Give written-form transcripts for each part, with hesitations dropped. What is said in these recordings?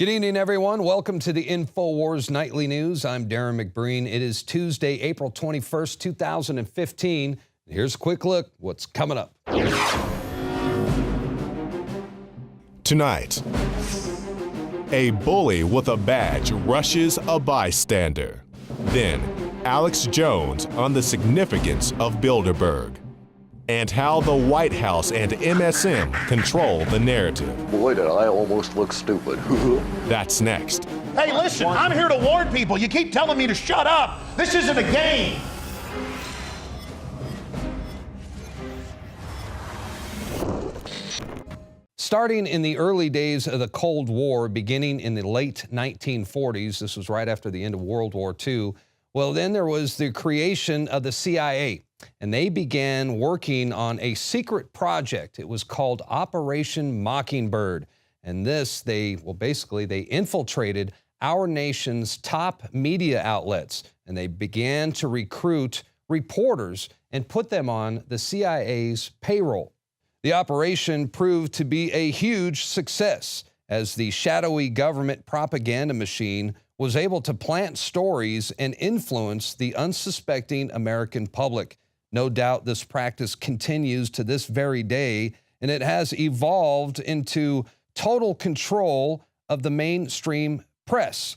Good evening, everyone. Welcome to the INFOWARS Nightly News. I'm Darren McBreen. It is Tuesday, April 21st, 2015. Here's a quick look what's coming up. Tonight, a bully with a badge rushes a bystander. Then, Alex Jones on the significance of Bilderberg and how the White House and MSM control the narrative. Boy, did I almost look stupid. That's next. Hey, listen, I'm here to warn people. You keep telling me to shut up. This isn't a game. Starting in the early days of the Cold War, beginning in the late 1940s, this was right after the end of World War II, well, then there was the creation of the CIA, and they began working on a secret project. It was called Operation Mockingbird, and they infiltrated our nation's top media outlets, and they began to recruit reporters and put them on the CIA's payroll. The operation proved to be a huge success, as the shadowy government propaganda machine was able to plant stories and influence the unsuspecting American public. No doubt this practice continues to this very day, and it has evolved into total control of the mainstream press.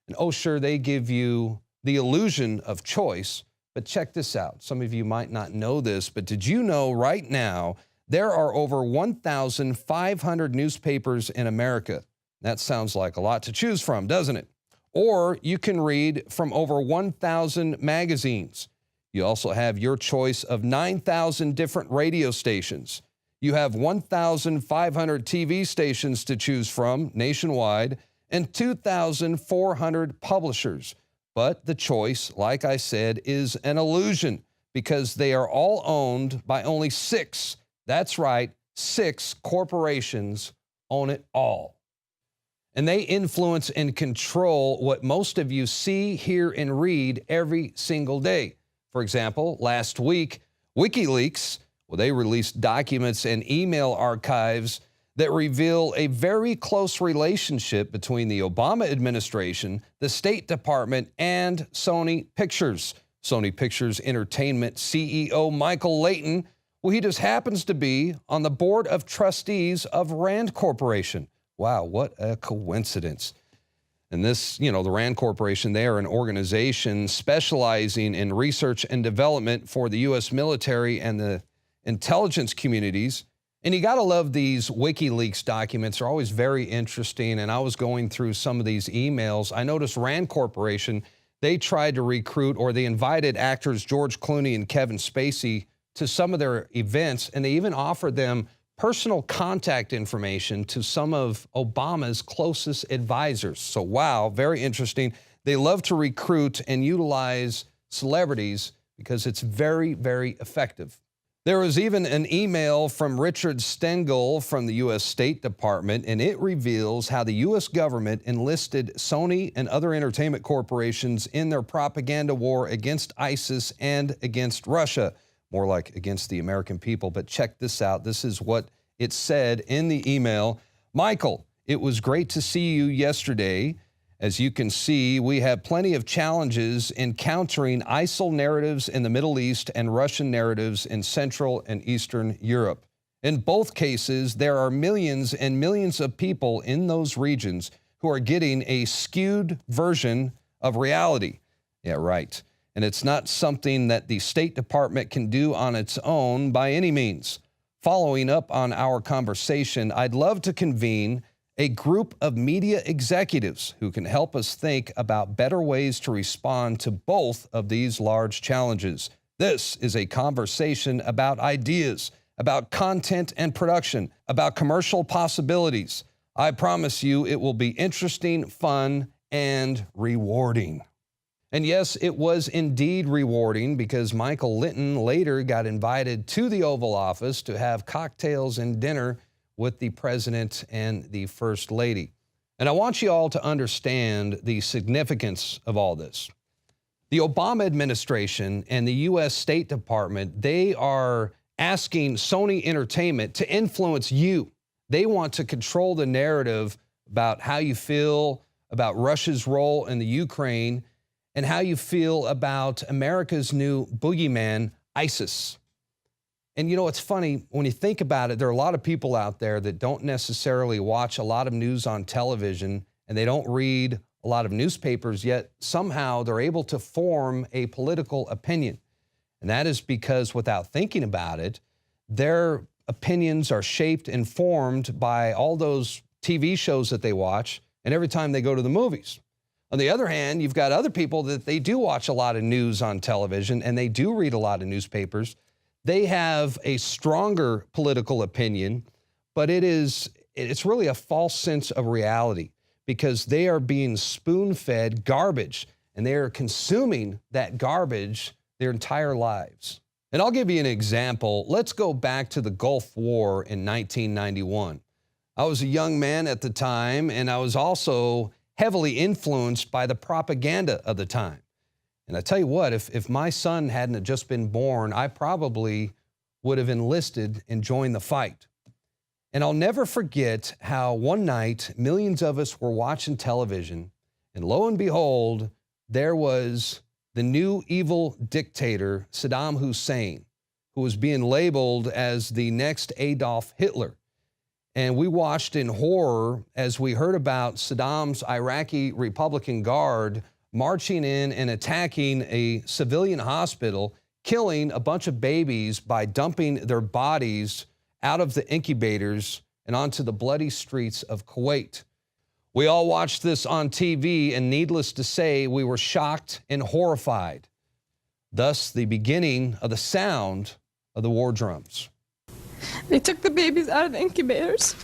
And oh, sure, they give you the illusion of choice, but check this out. Some of you might not know this, but did you know right now there are over 1,500 newspapers in America? That sounds like a lot to choose from, doesn't it? Or you can read from over 1,000 magazines. You also have your choice of 9,000 different radio stations. You have 1,500 TV stations to choose from nationwide and 2,400 publishers. But the choice, like I said, is an illusion because they are all owned by only 6. That's right, 6 corporations own it all. And they influence and control what most of you see, hear, and read every single day. For example, last week, WikiLeaks, they released documents and email archives that reveal a very close relationship between the Obama administration, the State Department, and Sony Pictures. Sony Pictures Entertainment CEO Michael Layton, well, he just happens to be on the board of trustees of Rand Corporation. Wow, what a coincidence. And this, the Rand Corporation, they are an organization specializing in research and development for the U.S. military and the intelligence communities. And you got to love these WikiLeaks documents. They're always very interesting. And I was going through some of these emails. I noticed Rand Corporation, they tried to recruit, or they invited actors George Clooney and Kevin Spacey to some of their events, and they even offered them personal contact information to some of Obama's closest advisors. So wow, very interesting. They love to recruit and utilize celebrities because it's very, very effective. There was even an email from Richard Stengel from the U.S. State Department, and it reveals how the U.S. government enlisted Sony and other entertainment corporations in their propaganda war against ISIS and against Russia. More like against the American people. But check this out. This is what it said in the email. Michael, it was great to see you yesterday. As you can see, we have plenty of challenges in countering ISIL narratives in the Middle East and Russian narratives in Central and Eastern Europe. In both cases, there are millions and millions of people in those regions who are getting a skewed version of reality. Yeah, right. And it's not something that the State Department can do on its own by any means. Following up on our conversation, I'd love to convene a group of media executives who can help us think about better ways to respond to both of these large challenges. This is a conversation about ideas, about content and production, about commercial possibilities. I promise you it will be interesting, fun, and rewarding. And yes, it was indeed rewarding because Michael Linton later got invited to the Oval Office to have cocktails and dinner with the President and the First Lady. And I want you all to understand the significance of all this. The Obama administration and the U.S. State Department, they are asking Sony Entertainment to influence you. They want to control the narrative about how you feel about Russia's role in the Ukraine, and how you feel about America's new boogeyman, ISIS. And you know, it's funny, when you think about it, there are a lot of people out there that don't necessarily watch a lot of news on television, and they don't read a lot of newspapers, yet somehow they're able to form a political opinion. And that is because, without thinking about it, their opinions are shaped and formed by all those TV shows that they watch and every time they go to the movies. On the other hand, you've got other people that they do watch a lot of news on television and they do read a lot of newspapers. They have a stronger political opinion, but it's really a false sense of reality, because they are being spoon-fed garbage, and they are consuming that garbage their entire lives. And I'll give you an example. Let's go back to the Gulf War in 1991. I was a young man at the time, and I was also heavily influenced by the propaganda of the time. And I tell you what, if my son hadn't just been born, I probably would have enlisted and joined the fight. And I'll never forget how one night millions of us were watching television, and lo and behold, there was the new evil dictator, Saddam Hussein, who was being labeled as the next Adolf Hitler. And we watched in horror as we heard about Saddam's Iraqi Republican Guard marching in and attacking a civilian hospital, killing a bunch of babies by dumping their bodies out of the incubators and onto the bloody streets of Kuwait. We all watched this on TV, and needless to say, we were shocked and horrified. Thus, the beginning of the sound of the war drums. They took the babies out of the incubators,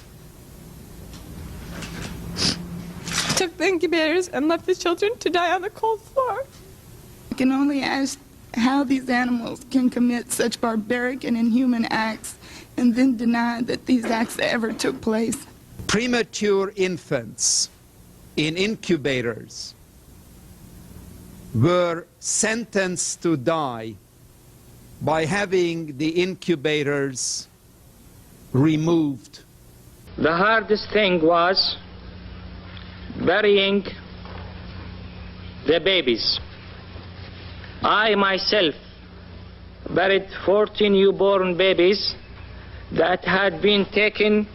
took the incubators, and left the children to die on the cold floor. I can only ask how these animals can commit such barbaric and inhuman acts and then deny that these acts ever took place. Premature infants in incubators were sentenced to die by having the incubators removed. The hardest thing was burying the babies. I myself buried 14 newborn babies that had been taken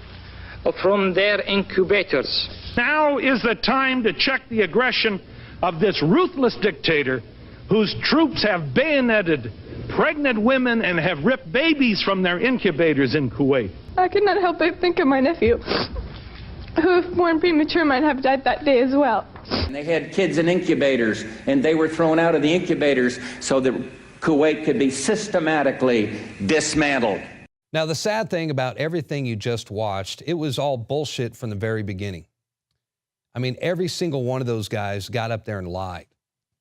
from their incubators. Now is the time to check the aggression of this ruthless dictator whose troops have bayoneted pregnant women and have ripped babies from their incubators in Kuwait. I could not help but think of my nephew, who, if born premature, might have died that day as well. They had kids in incubators, and they were thrown out of the incubators so that Kuwait could be systematically dismantled. Now, the sad thing about everything you just watched, it was all bullshit from the very beginning. I mean, every single one of those guys got up there and lied.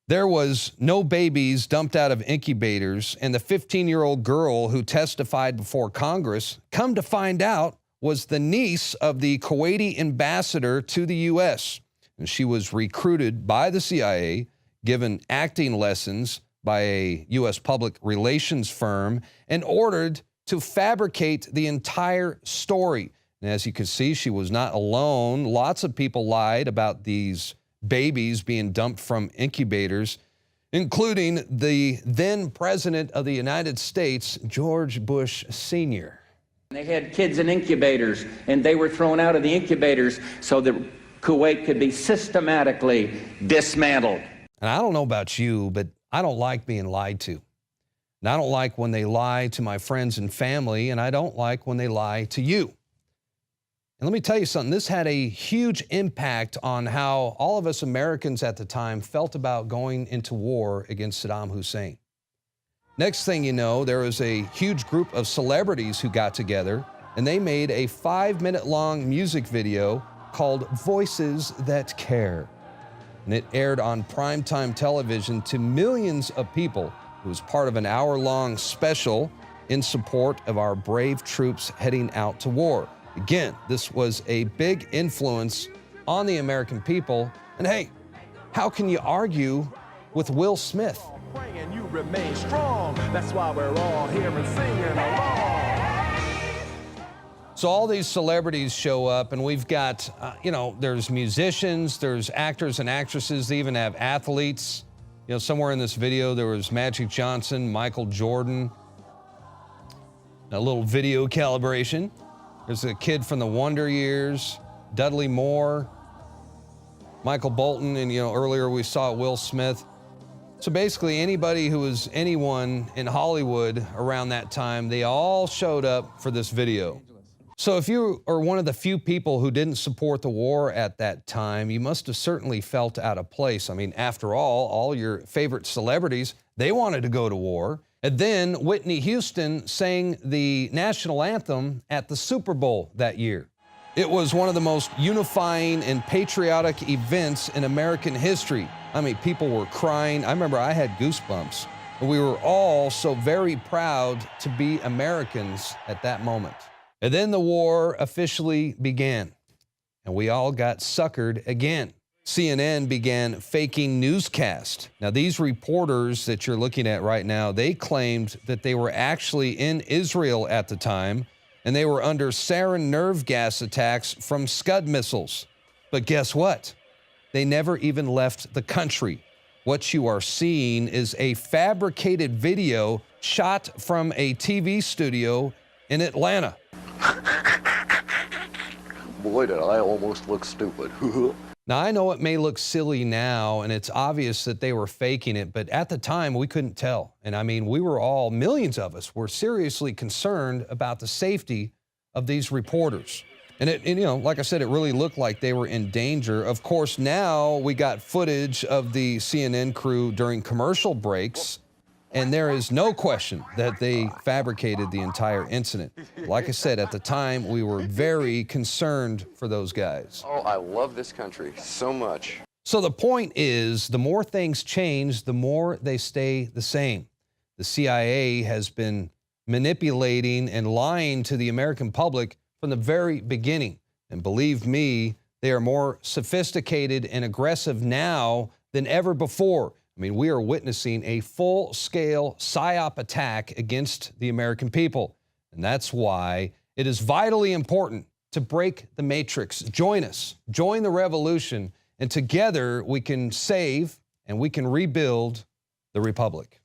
There was no babies dumped out of incubators, and the 15-year-old girl who testified before Congress, come to find out, was the niece of the Kuwaiti ambassador to the U.S. And she was recruited by the CIA, given acting lessons by a U.S. public relations firm, and ordered to fabricate the entire story. And as you can see, she was not alone. Lots of people lied about these babies being dumped from incubators, including the then President of the United States, George Bush Sr. They had kids in incubators, and they were thrown out of the incubators so that Kuwait could be systematically dismantled. And I don't know about you, but I don't like being lied to. And I don't like when they lie to my friends and family, and I don't like when they lie to you. And let me tell you something, this had a huge impact on how all of us Americans at the time felt about going into war against Saddam Hussein. Next thing you know, there was a huge group of celebrities who got together, and they made a 5-minute-long music video called Voices That Care. And it aired on primetime television to millions of people. It was part of an hour-long special in support of our brave troops heading out to war. Again, this was a big influence on the American people. And hey, how can you argue with Will Smith? Praying you remain strong. That's why we're all here and singing along. So all these celebrities show up, and we've got, there's musicians, there's actors and actresses. They even have athletes. Somewhere in this video, there was Magic Johnson, Michael Jordan. A little video calibration. There's a kid from the Wonder Years, Dudley Moore, Michael Bolton, and earlier we saw Will Smith. So basically anybody who was anyone in Hollywood around that time, they all showed up for this video. So if you are one of the few people who didn't support the war at that time, you must have certainly felt out of place. I mean, after all your favorite celebrities, they wanted to go to war. And then Whitney Houston sang the national anthem at the Super Bowl that year. It was one of the most unifying and patriotic events in American history. I mean, people were crying. I remember I had goosebumps. And we were all so very proud to be Americans at that moment. And then the war officially began, and we all got suckered again. CNN began faking newscasts. Now, these reporters that you're looking at right now, they claimed that they were actually in Israel at the time, and they were under sarin nerve gas attacks from Scud missiles. But guess what? They never even left the country. What you are seeing is a fabricated video shot from a TV studio in Atlanta. Boy, did I almost look stupid. Now, I know it may look silly now, and it's obvious that they were faking it, but at the time, we couldn't tell. And I mean, we were all, millions of us, were seriously concerned about the safety of these reporters. And like I said, it really looked like they were in danger. Of course, now we got footage of the CNN crew during commercial breaks, and there is no question that they fabricated the entire incident. Like I said, at the time, we were very concerned for those guys. Oh, I love this country so much. So the point is, the more things change, the more they stay the same. The CIA has been manipulating and lying to the American public from the very beginning. And believe me, they are more sophisticated and aggressive now than ever before. I mean, we are witnessing a full-scale PSYOP attack against the American people. And that's why it is vitally important to break the matrix. Join us, join the revolution, and together we can save and we can rebuild the republic.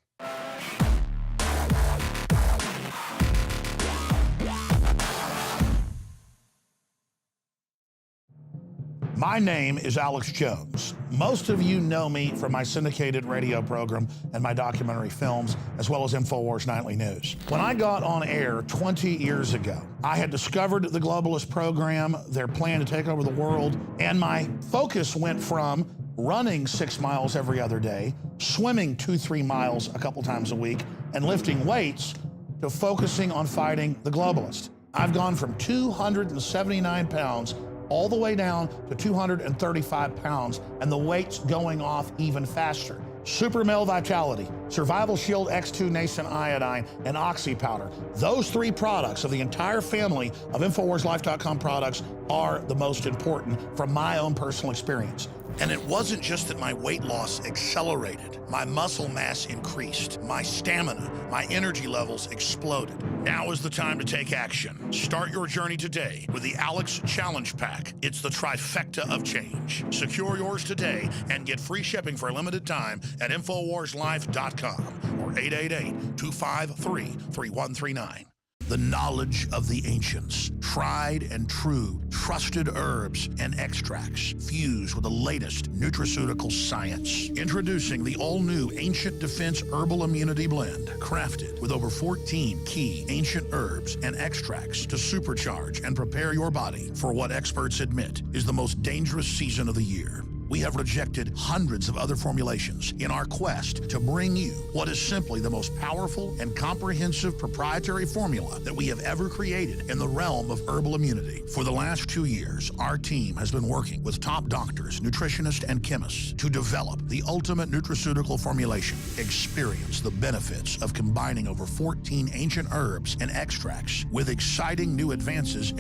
My name is Alex Jones. Most of you know me from my syndicated radio program and my documentary films, as well as INFOWARS Nightly News. When I got on air 20 years ago, I had discovered the globalist program, their plan to take over the world, and my focus went from running 6 miles every other day, swimming 2-3 miles a couple times a week, and lifting weights, to focusing on fighting the globalists. I've gone from 279 pounds all the way down to 235 pounds, and the weight's going off even faster. Super Male Vitality, Survival Shield X2 Nascent Iodine, and Oxy Powder. Those 3 products of the entire family of InfoWarsLife.com products are the most important from my own personal experience. And it wasn't just that my weight loss accelerated. My muscle mass increased. My stamina, my energy levels exploded. Now is the time to take action. Start your journey today with the Alex Challenge Pack. It's the trifecta of change. Secure yours today and get free shipping for a limited time at InfoWarsLife.com or 888-253-3139. The knowledge of the ancients, tried and true, trusted herbs and extracts fused with the latest nutraceutical science. Introducing the all-new Ancient Defense Herbal Immunity Blend, crafted with over 14 key ancient herbs and extracts to supercharge and prepare your body for what experts admit is the most dangerous season of the year. We have rejected hundreds of other formulations in our quest to bring you what is simply the most powerful and comprehensive proprietary formula that we have ever created in the realm of herbal immunity. For the last 2 years, our team has been working with top doctors, nutritionists, and chemists to develop the ultimate nutraceutical formulation. Experience the benefits of combining over 14 ancient herbs and extracts with exciting new advances in